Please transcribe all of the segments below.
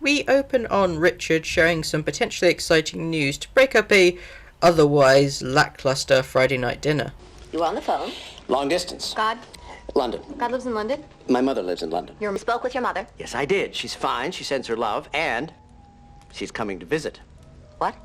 We open on Richard sharing some potentially exciting news to break up a otherwise lackluster Friday night dinner. You were on the phone? Long distance. God? London. God lives in London? My mother lives in London. You spoke with your mother? Yes, I did. She's fine. She sends her love, and she's coming to visit. What?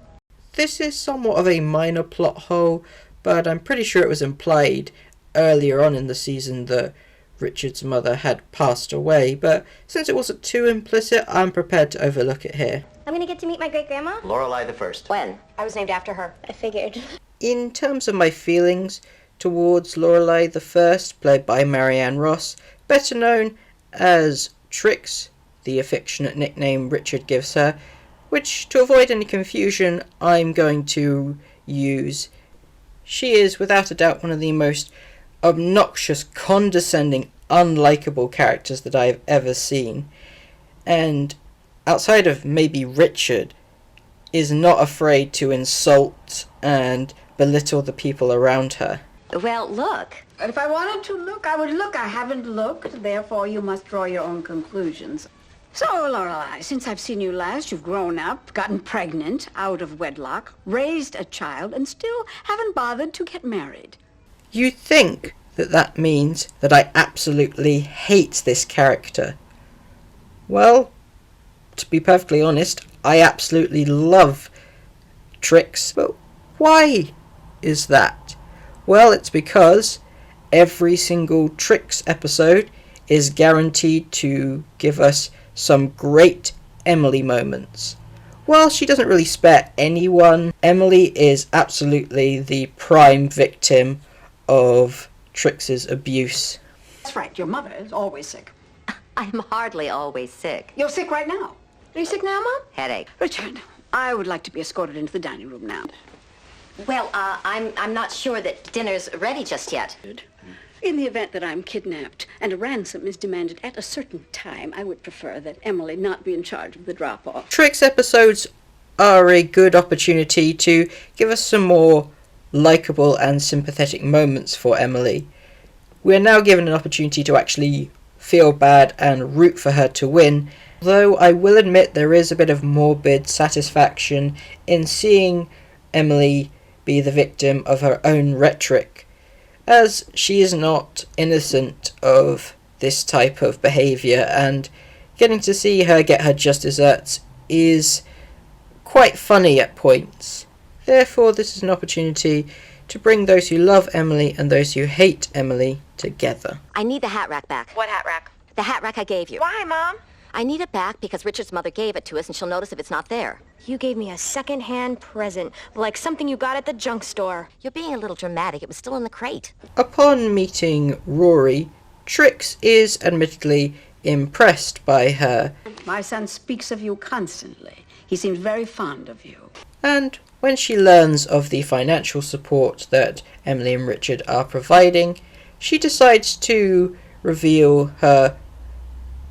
This is somewhat of a minor plot hole, but I'm pretty sure it was implied earlier on in the season that Richard's mother had passed away, but since it wasn't too implicit, I'm prepared to overlook it here. I'm gonna get to meet my great-grandma? Lorelai the First. When? I was named after her. I figured. In terms of my feelings towards Lorelai the First, played by Marianne Ross, better known as Trix, the affectionate nickname Richard gives her, which, to avoid any confusion, I'm going to use. She is, without a doubt, one of the most obnoxious, condescending, unlikable characters that I've ever seen. And outside of maybe Richard, is not afraid to insult and belittle the people around her. Well, look. If I wanted to look, I would look. I haven't looked, therefore you must draw your own conclusions. So, Lorelai, since I've seen you last, you've grown up, gotten pregnant, out of wedlock, raised a child, and still haven't bothered to get married. You think that that means that I absolutely hate this character. Well, to be perfectly honest, I absolutely love Trix. But why is that? Well, it's because every single Trix episode is guaranteed to give us some great Emily moments. While she doesn't really spare anyone, Emily is absolutely the prime victim of Trix's abuse. That's right, your mother is always sick. I'm hardly always sick. You're sick right now. Are you sick now, Mom? Headache. Richard, I would like to be escorted into the dining room now. Well, I'm not sure that dinner's ready just yet. In the event that I'm kidnapped and a ransom is demanded at a certain time, I would prefer that Emily not be in charge of the drop-off. Trix episodes are a good opportunity to give us some more likeable and sympathetic moments for Emily. We are now given an opportunity to actually feel bad and root for her to win, though I will admit there is a bit of morbid satisfaction in seeing Emily be the victim of her own rhetoric, as she is not innocent of this type of behaviour, and getting to see her get her just desserts is quite funny at points. Therefore, this is an opportunity to bring those who love Emily and those who hate Emily together. I need the hat rack back. What hat rack? The hat rack I gave you. Why, Mom? I need it back because Richard's mother gave it to us and she'll notice if it's not there. You gave me a second-hand present, like something you got at the junk store. You're being a little dramatic. It was still in the crate. Upon meeting Rory, Trix is admittedly impressed by her, My son speaks of you constantly. He seems very fond of you. and when she learns of the financial support that Emily and Richard are providing, she decides to reveal her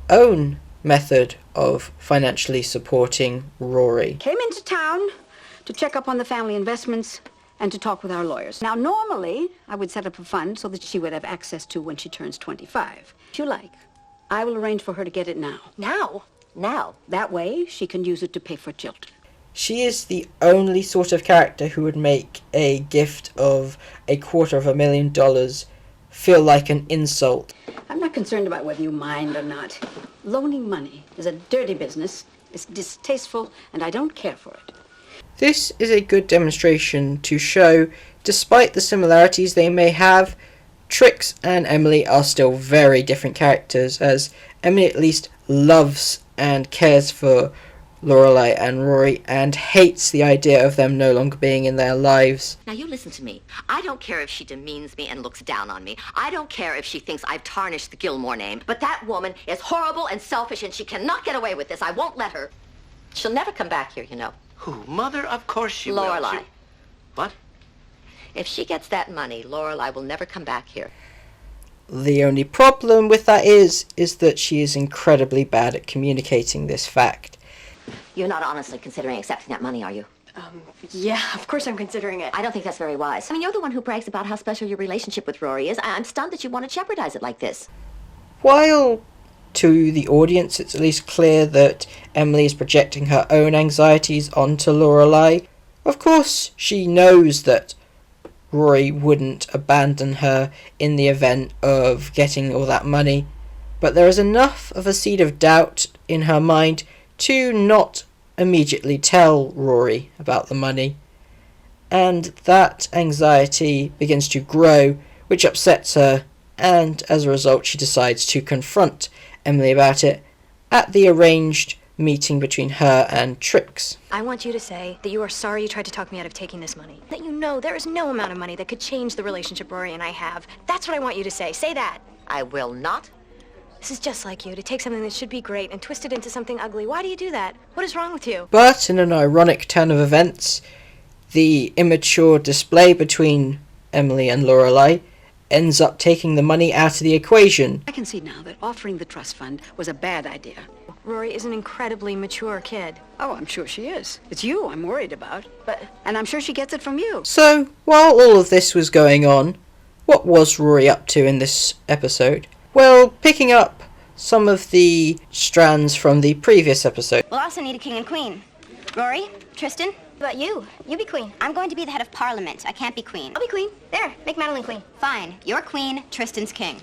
own method of financially supporting Rory. Came into town to check up on the family investments and to talk with our lawyers. Now, normally, I would set up a fund so that she would have access to when she turns 25. If you like, I will arrange for her to get it now. Now? Now? That way, she can use it to pay for children. She is the only sort of character who would make a gift of $250,000 feel like an insult. I'm not concerned about whether you mind or not. Loaning money is a dirty business. It's distasteful, and I don't care for it. This is a good demonstration to show, despite the similarities they may have, Trix and Emily are still very different characters, as Emily at least loves and cares for Lorelai and Rory and hates the idea of them no longer being in their lives. Now you listen to me. I don't care if she demeans me and looks down on me. I don't care if she thinks I've tarnished the Gilmore name. But that woman is horrible and selfish and she cannot get away with this. I won't let her. She'll never come back here, you know. Who? Mother? Of course she will. Lorelai. What? If she gets that money, Lorelai will never come back here. The only problem with that is that she is incredibly bad at communicating this fact. You're not honestly considering accepting that money, are you? Yeah, of course I'm considering it. I don't think that's very wise. I mean, you're the one who brags about how special your relationship with Rory is. I'm stunned that you want to jeopardize it like this. While to the audience, it's at least clear that Emily is projecting her own anxieties onto Lorelai. Of course, she knows that Rory wouldn't abandon her in the event of getting all that money, but there is enough of a seed of doubt in her mind to not immediately tell Rory about the money. And that anxiety begins to grow, which upsets her, and as a result she decides to confront Emily about it at the arranged meeting between her and Trix. I want you to say that you are sorry you tried to talk me out of taking this money. That you know there is no amount of money that could change the relationship Rory and I have. That's what I want you to say. Say that. I will not. This is just like you, to take something that should be great and twist it into something ugly. Why do you do that? What is wrong with you? But in an ironic turn of events, the immature display between Emily and Lorelai ends up taking the money out of the equation. I can see now that offering the trust fund was a bad idea. Rory is an incredibly mature kid. Oh, I'm sure she is. It's you I'm worried about. And I'm sure she gets it from you. So, while all of this was going on, what was Rory up to in this episode? Well, picking up some of the strands from the previous episode. We'll also need a king and queen. Rory, Tristan, What about you? You be queen. I'm going to be the head of parliament. I can't be queen. I'll be queen. There, make Madeline queen. Fine. You're queen, Tristan's king.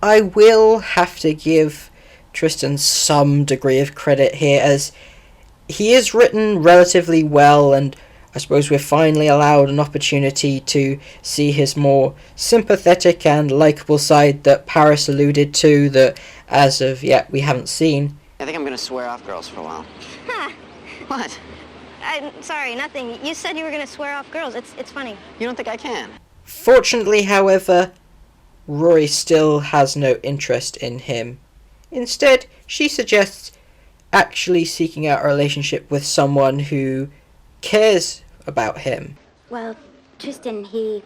I will have to give Tristan some degree of credit here, as he is written relatively well, and I suppose we're finally allowed an opportunity to see his more sympathetic and likeable side that Paris alluded to, that as of yet we haven't seen. I think I'm gonna swear off girls for a while. Huh. What? I'm sorry, nothing. You said you were going to swear off girls. It's funny. You don't think I can? Fortunately, however, Rory still has no interest in him. Instead, she suggests actually seeking out a relationship with someone who cares about him. Well, Tristan, he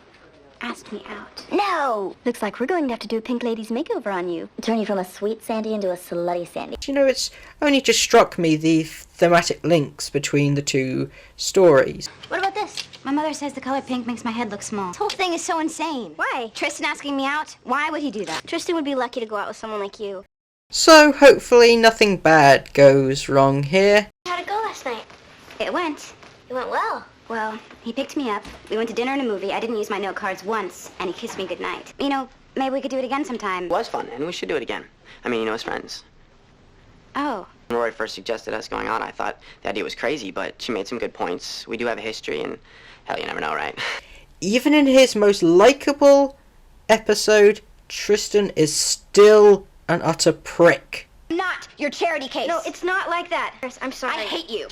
asked me out. No! Looks like we're going to have to do a Pink Lady's makeover on you. Turn you from a sweet Sandy into a slutty Sandy. You know, it's only just struck me the thematic links between the two stories. What about this? My mother says the color pink makes my head look small. This whole thing is so insane. Why? Tristan asking me out? Why would he do that? Tristan would be lucky to go out with someone like you. So, hopefully nothing bad goes wrong here. How'd it go last night? It went. It went well. Well, he picked me up. We went to dinner and a movie. I didn't use my note cards once, and he kissed me goodnight. You know, maybe we could do it again sometime. It was fun, and we should do it again. I mean, as friends. Oh. When Rory first suggested us going out, I thought the idea was crazy, but she made some good points. We do have a history, and hell, you never know, right? Even in his most likeable episode, Tristan is still an utter prick. Not your charity case. No, it's not like that. I'm sorry. I hate you.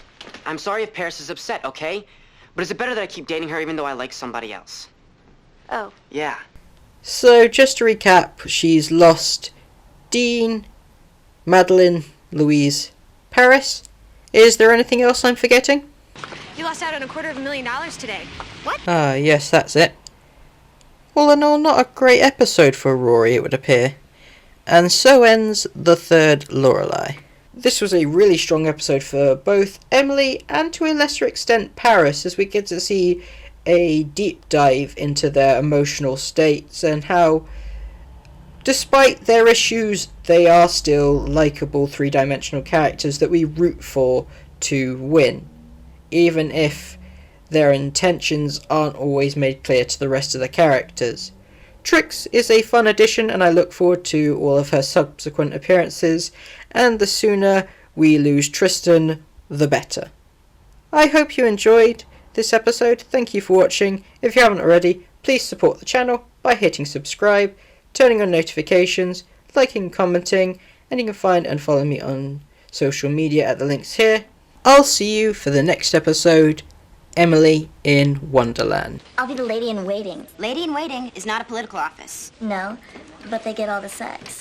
I'm sorry if Paris is upset, okay? But is it better that I keep dating her even though I like somebody else? Oh. Yeah. So, just to recap, she's lost Dean, Madeline, Louise, Paris. Is there anything else I'm forgetting? You lost out on $250,000 today. What? Ah, yes, that's it. All in all, not a great episode for Rory, it would appear. And so ends the third Lorelai. This was a really strong episode for both Emily and to a lesser extent Paris, as we get to see a deep dive into their emotional states and how, despite their issues, they are still likeable three-dimensional characters that we root for to win, even if their intentions aren't always made clear to the rest of the characters. Trix is a fun addition, and I look forward to all of her subsequent appearances, and the sooner we lose Tristan, the better. I hope you enjoyed this episode. Thank you for watching. If you haven't already, please support the channel by hitting subscribe, turning on notifications, liking, commenting, and you can find and follow me on social media at the links here. I'll see you for the next episode, Emily in Wonderland. I'll be the lady in waiting. Lady in waiting is not a political office. No, but they get all the sex.